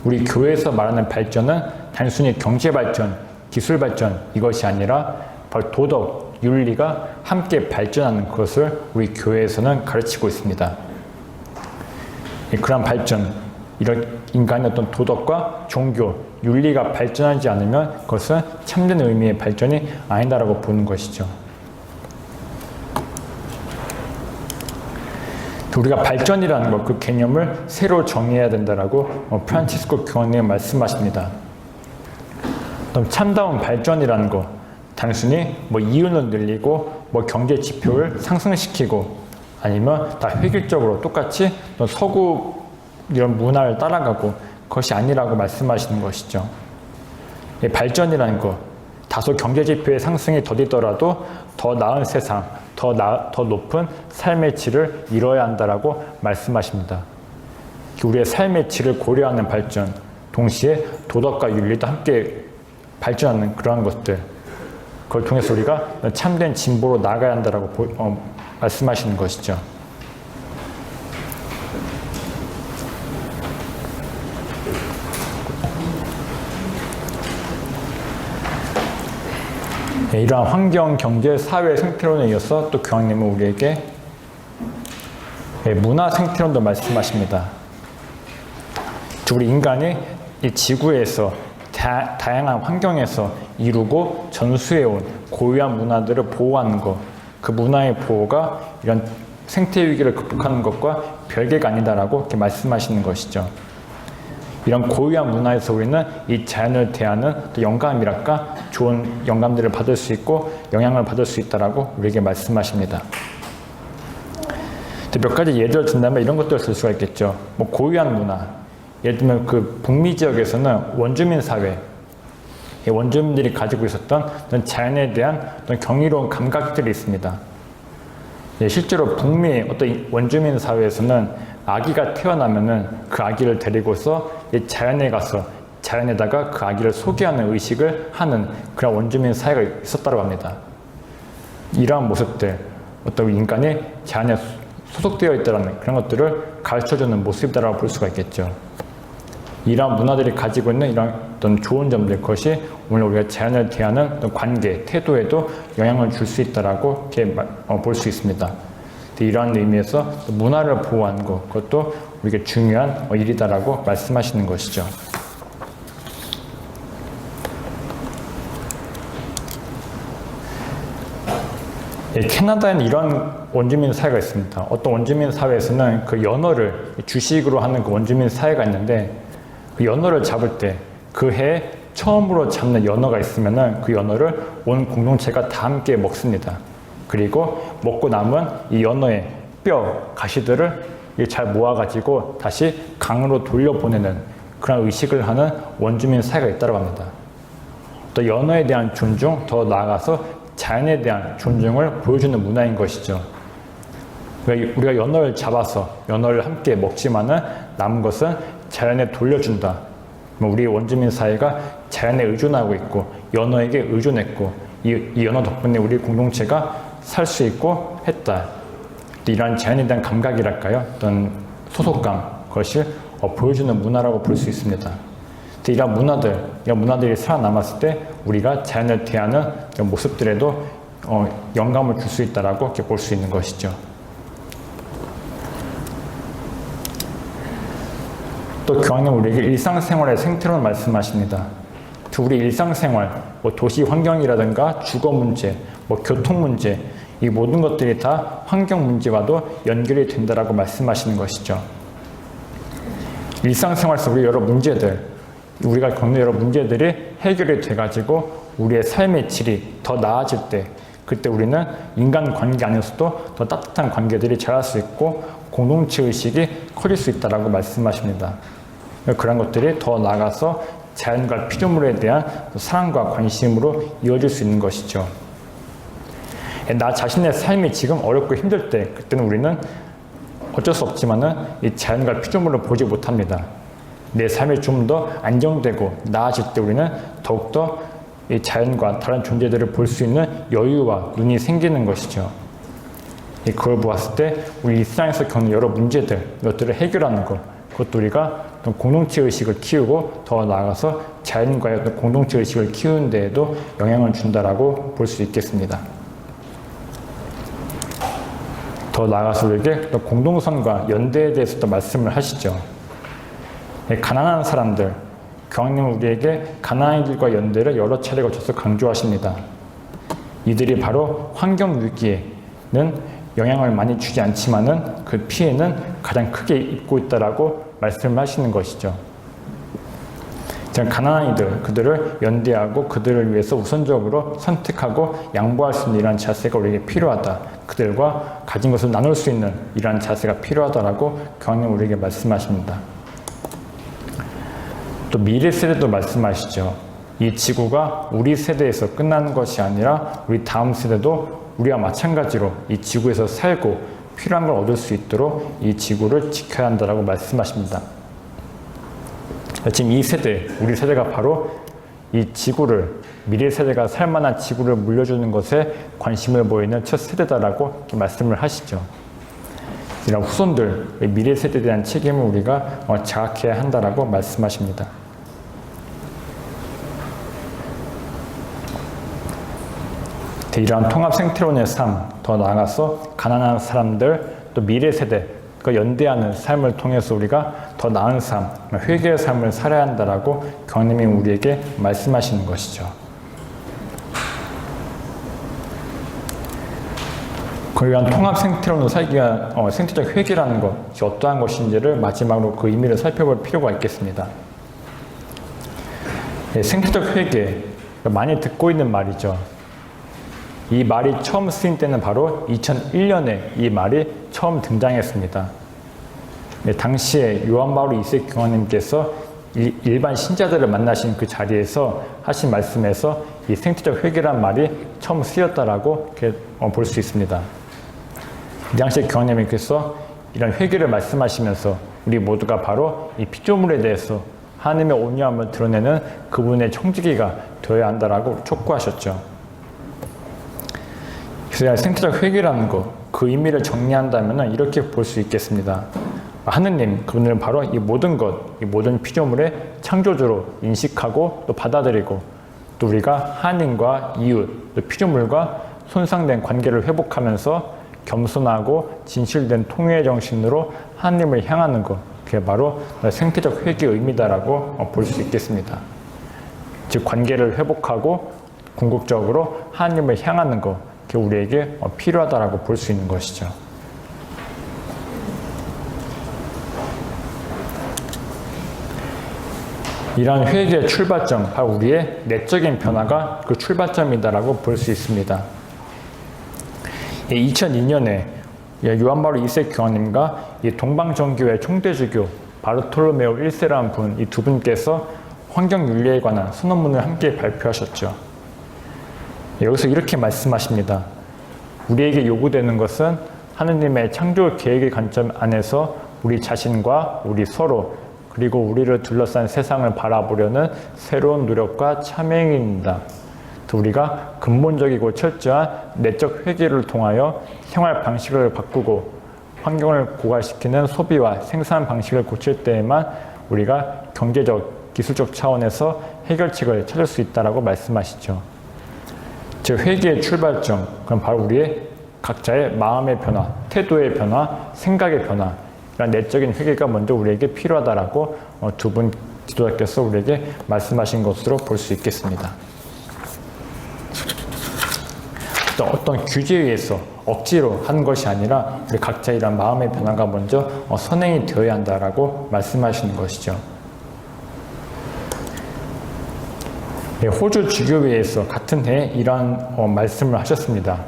우리 교회에서 말하는 발전은 단순히 경제 발전, 기술 발전 이것이 아니라 바로 도덕, 윤리가 함께 발전하는 것을 우리 교회에서는 가르치고 있습니다. 그러한 발전, 이런 인간의 어떤 도덕과 종교, 윤리가 발전하지 않으면 그것은 참된 의미의 발전이 아니다라고 보는 것이죠. 우리가 발전이라는 것, 그 개념을 새로 정의해야 된다라고 프란치스코 교황님은 말씀하십니다. 참다운 발전이라는 것, 단순히 이윤을 늘리고 경제 지표를 상승시키고 아니면 다 획일적으로 똑같이 서구 이런 문화를 따라가고 그것이 아니라고 말씀하시는 것이죠. 발전이라는 것, 다소 경제 지표의 상승이 더디더라도 더 나은 세상, 더 높은 삶의 질을 이뤄야 한다라고 말씀하십니다. 우리의 삶의 질을 고려하는 발전, 동시에 도덕과 윤리도 함께 발전하는 그러한 것들, 그걸 통해서 우리가 참된 진보로 나아가야 한다라고 말씀하시는 것이죠. 이러한 환경, 경제, 사회 생태론에 이어서 또 교황님은 우리에게 문화 생태론도 말씀하십니다. 우리 인간이 이 지구에서 다양한 환경에서 이루고 전수해온 고유한 문화들을 보호하는 것, 그 문화의 보호가 이런 생태 위기를 극복하는 것과 별개가 아니다라고 이렇게 말씀하시는 것이죠. 이런 고유한 문화에서 우리는 이 자연을 대하는 또 영감이랄까 좋은 영감들을 받을 수 있고 영향을 받을 수 있다라고 우리에게 말씀하십니다. 몇 가지 예를 든다면 이런 것들을 쓸 수가 있겠죠. 고유한 문화, 예를 들면 그 북미 지역에서는 원주민 사회, 원주민들이 가지고 있었던 자연에 대한 어떤 경이로운 감각들이 있습니다. 실제로 북미 어떤 원주민 사회에서는 아기가 태어나면은 그 아기를 데리고서 자연에 가서 자연에다가 그 아기를 소개하는 의식을 하는 그런 원주민 사회가 있었다고 합니다. 이러한 모습들, 어떤 인간이 자연에 소속되어 있다는 그런 것들을 가르쳐주는 모습이다라고 볼 수가 있겠죠. 이러한 문화들이 가지고 있는 이런 어떤 좋은 점들, 그것이 오늘 우리가 자연을 대하는 어떤 관계, 태도에도 영향을 줄 수 있다라고 이렇게 볼 수 있습니다. 이러한 의미에서 문화를 보호하는 것, 그것도 우리에게 중요한 일이다라고 말씀하시는 것이죠. 캐나다에는 이런 원주민 사회가 있습니다. 어떤 원주민 사회에서는 그 연어를 주식으로 하는 그 원주민 사회가 있는데, 그 연어를 잡을 때 그 해에 처음으로 잡는 연어가 있으면은 그 연어를 온 공동체가 다 함께 먹습니다. 그리고 먹고 남은 이 연어의 뼈, 가시들을 잘 모아가지고 다시 강으로 돌려보내는 그런 의식을 하는 원주민 사회가 있다고 합니다. 또 연어에 대한 존중, 더 나아가서 자연에 대한 존중을 보여주는 문화인 것이죠. 우리가 연어를 잡아서 연어를 함께 먹지만은 남은 것은 자연에 돌려준다. 우리 원주민 사회가 자연에 의존하고 있고 연어에게 의존했고 이 연어 덕분에 우리 공동체가 살 수 있고 했다. 이러한 자연에 대한 감각이랄까요? 어떤 소속감, 그것을 보여주는 문화라고 볼 수 있습니다. 이런 문화들이 살아남았을 때 우리가 자연을 대하는 모습들에도 영감을 줄 수 있다라고 이렇게 볼 수 있는 것이죠. 또 교황은 우리에게 일상생활의 생태론을 말씀하십니다. 우리 일상생활, 도시 환경이라든가 주거 문제, 교통 문제, 이 모든 것들이 다 환경 문제와도 연결이 된다라고 말씀하시는 것이죠. 일상생활 속 우리 여러 문제들, 우리가 겪는 여러 문제들이 해결이 돼가지고 우리의 삶의 질이 더 나아질 때, 그때 우리는 인간관계 안에서도 더 따뜻한 관계들이 자랄 수 있고 공동체 의식이 커질 수 있다라고 말씀하십니다. 그런 것들이 더 나아가서 자연과 피조물에 대한 사랑과 관심으로 이어질 수 있는 것이죠. 나 자신의 삶이 지금 어렵고 힘들 때, 그때는 우리는 어쩔 수 없지만은 이 자연과 피조물을 보지 못합니다. 내 삶이 좀 더 안정되고 나아질 때 우리는 더욱더 이 자연과 다른 존재들을 볼 수 있는 여유와 눈이 생기는 것이죠. 그걸 보았을 때 우리 일상에서 겪는 여러 문제들, 이것들을 해결하는 것, 그것도 우리가 공동체 의식을 키우고 더 나아가서 자연과의 어떤 공동체 의식을 키우는 데에도 영향을 준다라고 볼 수 있겠습니다. 더 나아가서 우리에게 공동선과 연대에 대해서도 말씀을 하시죠. 가난한 사람들, 교황님은 우리에게 가난이들과 연대를 여러 차례 거쳐서 강조하십니다. 이들이 바로 환경 위기에는 영향을 많이 주지 않지만은 그 피해는 가장 크게 입고 있다라고 말씀을 하시는 것이죠. 가난한 이들, 그들을 연대하고 그들을 위해서 우선적으로 선택하고 양보할 수 있는 이러한 자세가 우리에게 필요하다. 그들과 가진 것을 나눌 수 있는 이러한 자세가 필요하다라고 교황님 우리에게 말씀하십니다. 또 미래 세대도 말씀하시죠. 이 지구가 우리 세대에서 끝나는 것이 아니라 우리 다음 세대도 우리와 마찬가지로 이 지구에서 살고 필요한 걸 얻을 수 있도록 이 지구를 지켜야 한다라고 말씀하십니다. 지금 이 세대, 우리 세대가 바로 이 지구를, 미래 세대가 살만한 지구를 물려주는 것에 관심을 보이는 첫 세대다라고 말씀을 하시죠. 이런 후손들, 미래 세대에 대한 책임을 우리가 자각해야 한다라고 말씀하십니다. 이러한 통합 생태론의 삶, 더 나아가서 가난한 사람들, 또 미래 세대, 그 연대하는 삶을 통해서 우리가 더 나은 삶, 회개의 삶을 살아야 한다라고 교황님이 우리에게 말씀하시는 것이죠. 그러한 통합 생태론을 살기 위한 생태적 회개라는 것이 어떠한 것인지를 마지막으로 그 의미를 살펴볼 필요가 있겠습니다. 생태적 회개, 많이 듣고 있는 말이죠. 이 말이 처음 쓰인 때는 바로 2001년에 이 말이 처음 등장했습니다. 당시에 요한 바울 2세 교황님께서 일반 신자들을 만나신 그 자리에서 하신 말씀에서 이 생태적 회개란 말이 처음 쓰였다라고 볼 수 있습니다. 이 당시에 교황님께서 이런 회개를 말씀하시면서 우리 모두가 바로 이 피조물에 대해서 하나님의 온유함을 드러내는 그분의 청지기가 되어야 한다라고 촉구하셨죠. 그래서 생태적 회개라는 것, 그 의미를 정리한다면 이렇게 볼 수 있겠습니다. 하느님, 그분은 바로 이 모든 것, 이 모든 피조물의 창조주로 인식하고 또 받아들이고 또 우리가 하느님과 이웃, 또 피조물과 손상된 관계를 회복하면서 겸손하고 진실된 통회의 정신으로 하느님을 향하는 것, 그게 바로 생태적 회개의 의미다라고 볼 수 있겠습니다. 즉 관계를 회복하고 궁극적으로 하느님을 향하는 것, 그게 우리에게 필요하다라고 볼 수 있는 것이죠. 이러한 회개의 출발점, 바로 우리의 내적인 변화가 그 출발점이다라고 볼 수 있습니다. 2002년에 요한 바울 2세 교황님과 이 동방정교회 총대주교 바르톨로메오 1세라는 분, 이 두 분께서 환경윤리에 관한 선언문을 함께 발표하셨죠. 여기서 이렇게 말씀하십니다. 우리에게 요구되는 것은 하느님의 창조 계획의 관점 안에서 우리 자신과 우리 서로 그리고 우리를 둘러싼 세상을 바라보려는 새로운 노력과 참여입니다. 우리가 근본적이고 철저한 내적 회개를 통하여 생활 방식을 바꾸고 환경을 고갈시키는 소비와 생산 방식을 고칠 때에만 우리가 경제적, 기술적 차원에서 해결책을 찾을 수 있다라고 말씀하시죠. 즉 회개의 출발점, 그럼 바로 우리의 각자의 마음의 변화, 태도의 변화, 생각의 변화, 이런 내적인 회개가 먼저 우리에게 필요하다라고 두 분 지도자께서 우리에게 말씀하신 것으로 볼 수 있겠습니다. 어떤 규제에 의해서 억지로 하는 것이 아니라 우리 각자 이런 마음의 변화가 먼저 선행이 되어야 한다라고 말씀하시는 것이죠. 호주 주교회에서 같은 해에 이러한 말씀을 하셨습니다.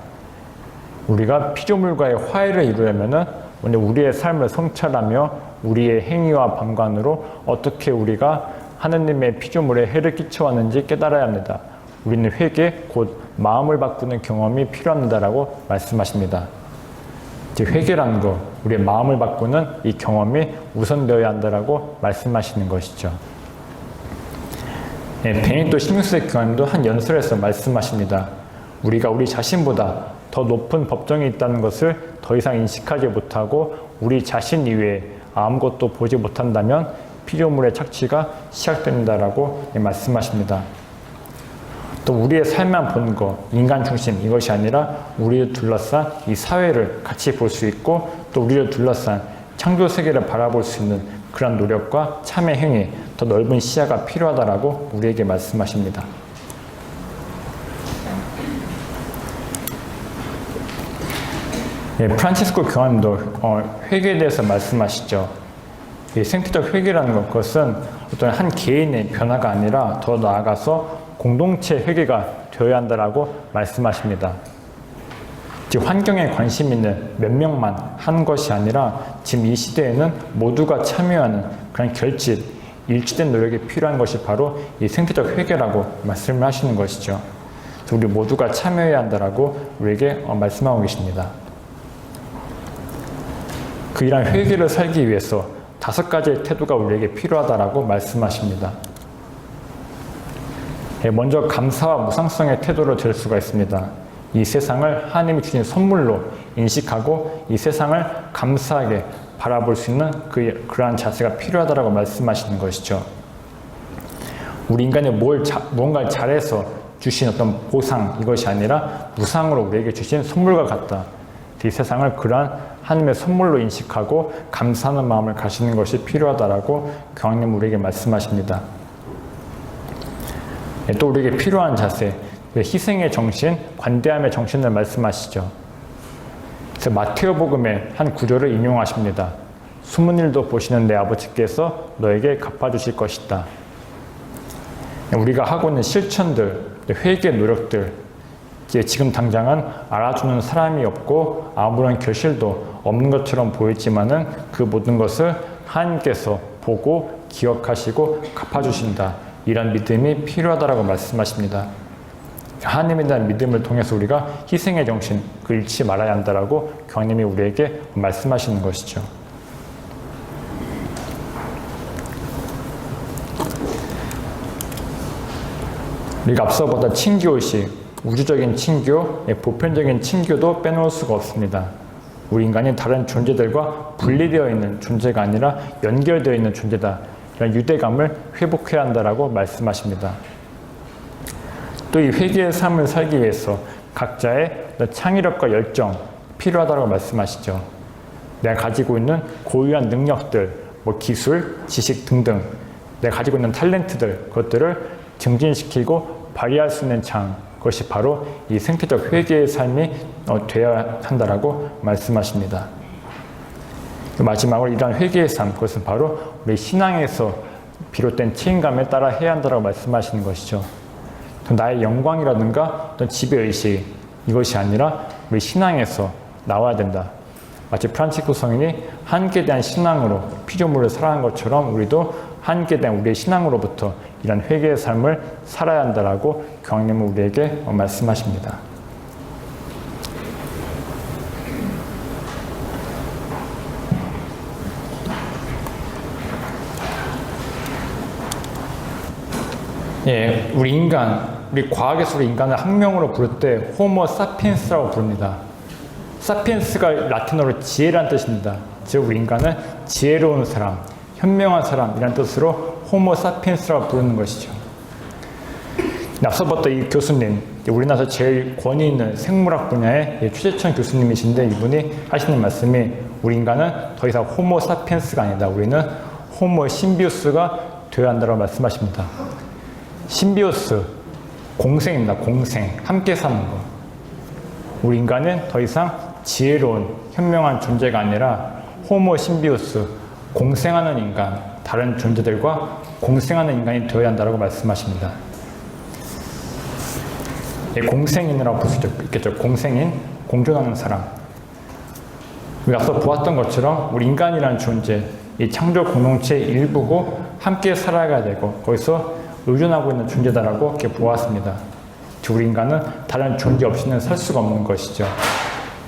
우리가 피조물과의 화해를 이루려면은 우리의 삶을 성찰하며 우리의 행위와 방관으로 어떻게 우리가 하느님의 피조물에 해를 끼쳐왔는지 깨달아야 합니다. 우리는 회개, 곧 마음을 바꾸는 경험이 필요합니다라고 말씀하십니다. 즉 회개라는 것, 우리의 마음을 바꾸는 이 경험이 우선되어야 한다라고 말씀하시는 것이죠. 베네딕토 16세 교황님도 한 연설에서 말씀하십니다. 우리가 우리 자신보다 더 높은 법정이 있다는 것을 더 이상 인식하지 못하고 우리 자신 이외에 아무것도 보지 못한다면 피조물의 착취가 시작됩니다라고 말씀하십니다. 또 우리의 삶만 보는 것, 인간 중심 이것이 아니라 우리를 둘러싼 이 사회를 같이 볼 수 있고 또 우리를 둘러싼 창조 세계를 바라볼 수 있는 그런 노력과 참회 행위, 더 넓은 시야가 필요하다라고 우리에게 말씀하십니다. 프란치스코 교황님도 회개에 대해서 말씀하시죠. 이 생태적 회개라는 것, 그것은 어떤 한 개인의 변화가 아니라 더 나아가서 공동체 회개가 되어야 한다라고 말씀하십니다. 즉 환경에 관심 있는 몇 명만 하는 것이 아니라 지금 이 시대에는 모두가 참여하는 그런 결집, 일치된 노력이 필요한 것이 바로 이 생태적 회개라고 말씀을 하시는 것이죠. 우리 모두가 참여해야 한다라고 우리에게 말씀하고 계십니다. 그 이러한 회개를 살기 위해서 5가지의 태도가 우리에게 필요하다라고 말씀하십니다. 먼저 감사와 무상성의 태도로 될 수가 있습니다. 이 세상을 하나님이 주신 선물로 인식하고 이 세상을 감사하게 바라볼 수 있는 그러한 자세가 필요하다라고 말씀하시는 것이죠. 우리 인간이 무언가를 잘해서 주신 어떤 보상 이것이 아니라 무상으로 우리에게 주신 선물과 같다. 이 세상을 그러한 하나님의 선물로 인식하고 감사하는 마음을 가지는 것이 필요하다라고 교황님 우리에게 말씀하십니다. 또 우리에게 필요한 자세, 희생의 정신, 관대함의 정신을 말씀하시죠. 그래서 마테오복음의 한 구절을 인용하십니다. 숨은 일도 보시는 내 아버지께서 너에게 갚아주실 것이다. 우리가 하고 있는 실천들, 회개의 노력들, 지금 당장은 알아주는 사람이 없고 아무런 결실도 없는 것처럼 보이지만은 그 모든 것을 하나님께서 보고 기억하시고 갚아주신다. 이런 믿음이 필요하다라고 말씀하십니다. 하나님에 대한 믿음을 통해서 우리가 희생의 정신, 그 잃지 말아야 한다라고 교황님이 우리에게 말씀하시는 것이죠. 우리가 앞서 보다 친교의식, 우주적인 친교, 보편적인 친교도 빼놓을 수가 없습니다. 우리 인간이 다른 존재들과 분리되어 있는 존재가 아니라 연결되어 있는 존재다. 이런 유대감을 회복해야 한다라고 말씀하십니다. 또 이 회개의 삶을 살기 위해서 각자의 창의력과 열정 필요하다고 말씀하시죠. 내가 가지고 있는 고유한 능력들, 기술, 지식 등등 내가 가지고 있는 탤런트들 그것들을 증진시키고 발휘할 수 있는 장, 그것이 바로 이 생태적 회개의 삶이 되어야 한다라고 말씀하십니다. 마지막으로 이러한 회개의 삶, 그것은 바로 우리 신앙에서 비롯된 책임감에 따라 해야 한다라고 말씀하시는 것이죠. 나의 영광이라든가 어떤 지배의식, 이것이 아니라 우리 신앙에서 나와야 된다. 마치 프란치스코 성인이 하나님께 대한 신앙으로 피조물을 살아간 것처럼 우리도 하나님께 대한 우리의 신앙으로부터 이런 회개의 삶을 살아야 한다라고 교황님은 우리에게 말씀하십니다. 예, 우리 과학에서 우리 인간을 학명으로 부를 때 호모 사피엔스라고 부릅니다. 사피엔스가 라틴어로 지혜란 뜻입니다. 즉 우리 인간은 지혜로운 사람, 현명한 사람이란 뜻으로 호모 사피엔스라고 부르는 것이죠. 앞서 봤던 이 교수님, 우리나라에서 제일 권위 있는 생물학 분야의 최재천 교수님이신데 이분이 하시는 말씀이 우리 인간은 더 이상 호모 사피엔스가 아니다. 우리는 호모 심비우스가 되어야 한다고 말씀하십니다. 심비오스, 공생입니다. 공생, 함께 사는 것. 우리 인간은 더 이상 지혜로운, 현명한 존재가 아니라 호모 심비오스, 공생하는 인간, 다른 존재들과 공생하는 인간이 되어야 한다고 말씀하십니다. 공생인이라고 볼 수 있겠죠. 공생인, 공존하는 사람. 우리가 앞서 보았던 것처럼 우리 인간이라는 존재, 이 창조 공동체의 일부고 함께 살아가야 되고 거기서 의존하고 있는 존재다라고 이렇게 보았습니다. 우리 인간은 다른 존재 없이는 살 수가 없는 것이죠.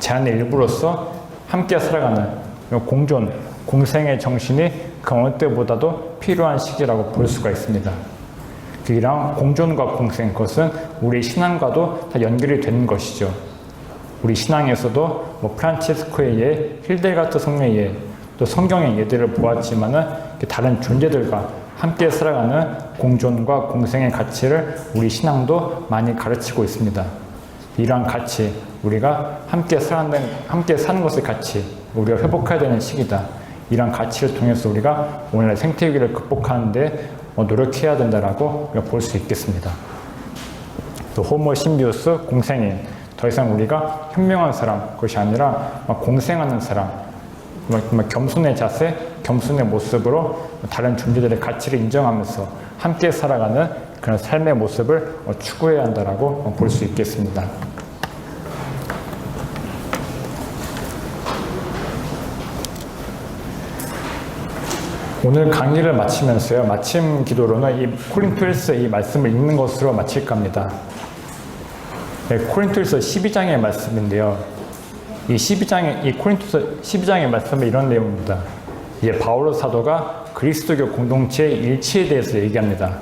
자연의 일부로서 함께 살아가는 공존, 공생의 정신이 그 어느 때보다도 필요한 시기라고 볼 수가 있습니다. 이랑 공존과 공생, 그것은 우리 신앙과도 다 연결이 되는 것이죠. 우리 신앙에서도 프란치스코의 예, 힐데가르트 성령의 예, 또 성경의 예들을 보았지만은 다른 존재들과 함께 살아가는 공존과 공생의 가치를 우리 신앙도 많이 가르치고 있습니다. 이러한 가치, 우리가 함께 사는 것의 가치, 우리가 회복해야 되는 시기다. 이러한 가치를 통해서 우리가 오늘날 생태위기를 극복하는 데 노력해야 된다라고 볼 수 있겠습니다. 또 호모 심비우스, 공생인, 더 이상 우리가 현명한 사람, 그것이 아니라 공생하는 사람, 겸손의 자세, 겸손의 모습으로 다른 존재들의 가치를 인정하면서 함께 살아가는 그런 삶의 모습을 추구해야 한다라고 볼 수 있겠습니다. 오늘 강의를 마치면서요, 마침 기도로는 이 코린토일서 이 말씀을 읽는 것으로 마칠까 합니다. 네, 코린토일서 12장의 말씀인데요. 이 코린토서 12장의 말씀은 이런 내용입니다. 바오로 사도가 그리스도교 공동체의 일치에 대해서 얘기합니다.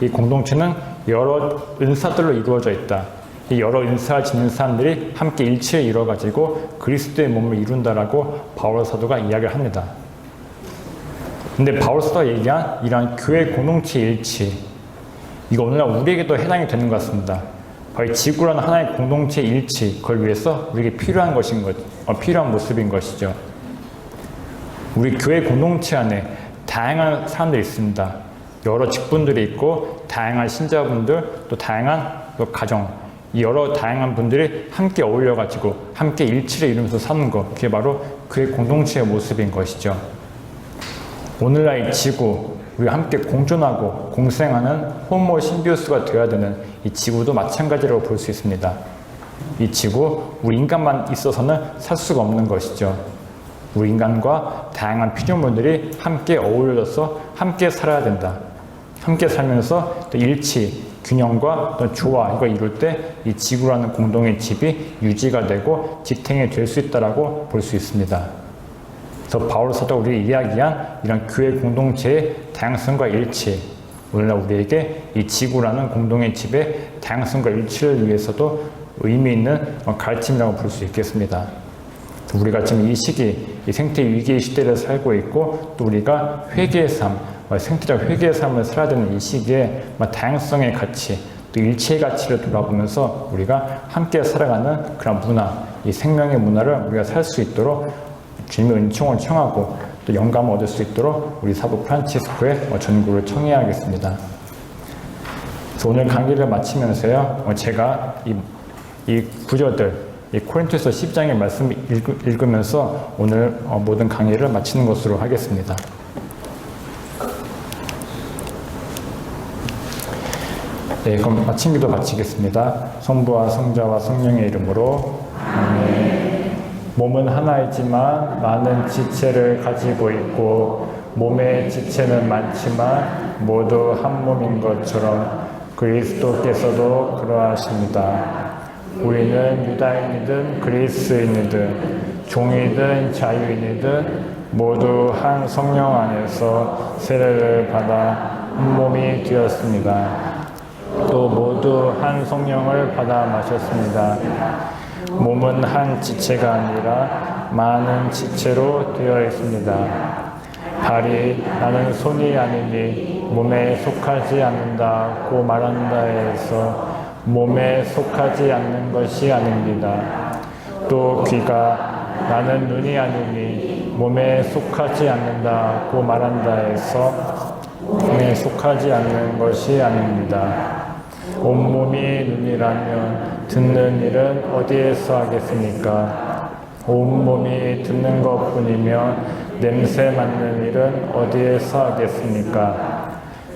이 공동체는 여러 은사들로 이루어져 있다. 이 여러 은사를 지닌 사람들이 함께 일치를 이루어가지고 그리스도의 몸을 이룬다라고 바오로 사도가 이야기를 합니다. 근데 바오로 사도가 얘기한 이러한 교회 공동체 일치, 이거 오늘날 우리에게도 해당이 되는 것 같습니다. 바로 지구라는 하나의 공동체 일치, 그걸 위해서 우리에게 필요한 필요한 모습인 것이죠. 우리 교회 공동체 안에 다양한 사람들이 있습니다. 여러 직분들이 있고 다양한 신자분들, 또 다양한 가정, 이 여러 다양한 분들이 함께 어울려가지고 함께 일치를 이루면서 사는 것, 그게 바로 교회 공동체의 모습인 것이죠. 오늘날 이 지구, 우리가 함께 공존하고 공생하는 호모 심비우스가 되어야 되는 이 지구도 마찬가지라고 볼 수 있습니다. 이 지구, 우리 인간만 있어서는 살 수가 없는 것이죠. 우리 인간과 다양한 피조물들이 함께 어우러져서 함께 살아야 된다. 함께 살면서 또 일치, 균형과 또 조화, 이걸 이룰 때 이 지구라는 공동의 집이 유지가 되고 지탱이 될 수 있다라고 볼 수 있습니다. 그래서 바울 사도가 우리 이야기한 이런 교회 공동체의 다양성과 일치, 오늘날 우리에게 이 지구라는 공동의 집의 다양성과 일치를 위해서도 의미 있는 가르침이라고 볼 수 있겠습니다. 우리가 지금 이 시기, 이 생태 위기의 시대를 살고 있고 또 우리가 회개의 삶, 생태적 회개의 삶을 살아야 되는 이 시기에 다양성의 가치, 또 일체의 가치를 돌아보면서 우리가 함께 살아가는 그런 문화, 이 생명의 문화를 우리가 살 수 있도록 주님의 은총을 청하고 또 영감을 얻을 수 있도록 우리 사부 프란치스코의 전구를 청해야겠습니다. 그래서 오늘 강의를 마치면서요, 제가 이 구절들, 이 코린토서 10장의 말씀을 읽으면서 오늘 모든 강의를 마치는 것으로 하겠습니다. 네, 그럼 마침 기도 바치겠습니다. 성부와 성자와 성령의 이름으로 아멘. 몸은 하나이지만 많은 지체를 가지고 있고 몸의 지체는 많지만 모두 한 몸인 것처럼 그리스도께서도 그러하십니다. 우리는 유다인이든 그리스인이든 종이든 자유인이든 모두 한 성령 안에서 세례를 받아 한 몸이 되었습니다. 또 모두 한 성령을 받아 마셨습니다. 몸은 한 지체가 아니라 많은 지체로 되어 있습니다. 발이 나는 손이 아니니 몸에 속하지 않는다고 말한다해서 몸에 속하지 않는 것이 아닙니다. 또 귀가 나는 눈이 아니니 몸에 속하지 않는다고 말한다해서 몸에 속하지 않는 것이 아닙니다. 온몸이 눈이라면 듣는 일은 어디에서 하겠습니까? 온몸이 듣는 것뿐이면 냄새 맡는 일은 어디에서 하겠습니까?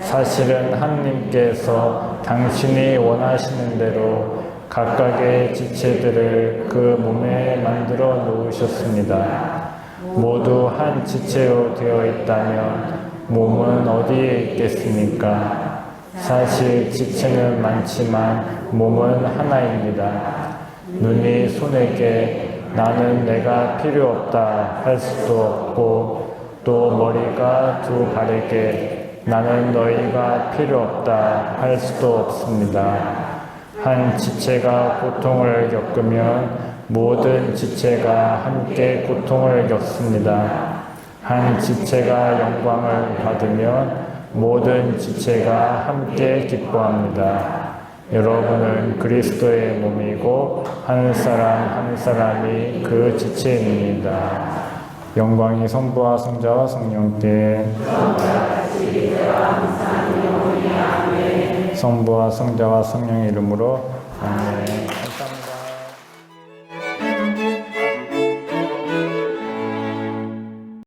사실은 하나님께서 당신이 원하시는 대로 각각의 지체들을 그 몸에 만들어 놓으셨습니다. 모두 한 지체로 되어 있다면 몸은 어디에 있겠습니까? 사실 지체는 많지만 몸은 하나입니다. 눈이 손에게 나는 내가 필요 없다 할 수도 없고 또 머리가 두 발에게 나는 너희가 필요 없다 할 수도 없습니다. 한 지체가 고통을 겪으면 모든 지체가 함께 고통을 겪습니다. 한 지체가 영광을 받으면 모든 지체가 함께 기뻐합니다. 여러분은 그리스도의 몸이고 한 사람 한 사람이 그 지체입니다. 영광이 성부와 성자와 성령께 성부와 성자와 성령의 이름으로 아멘.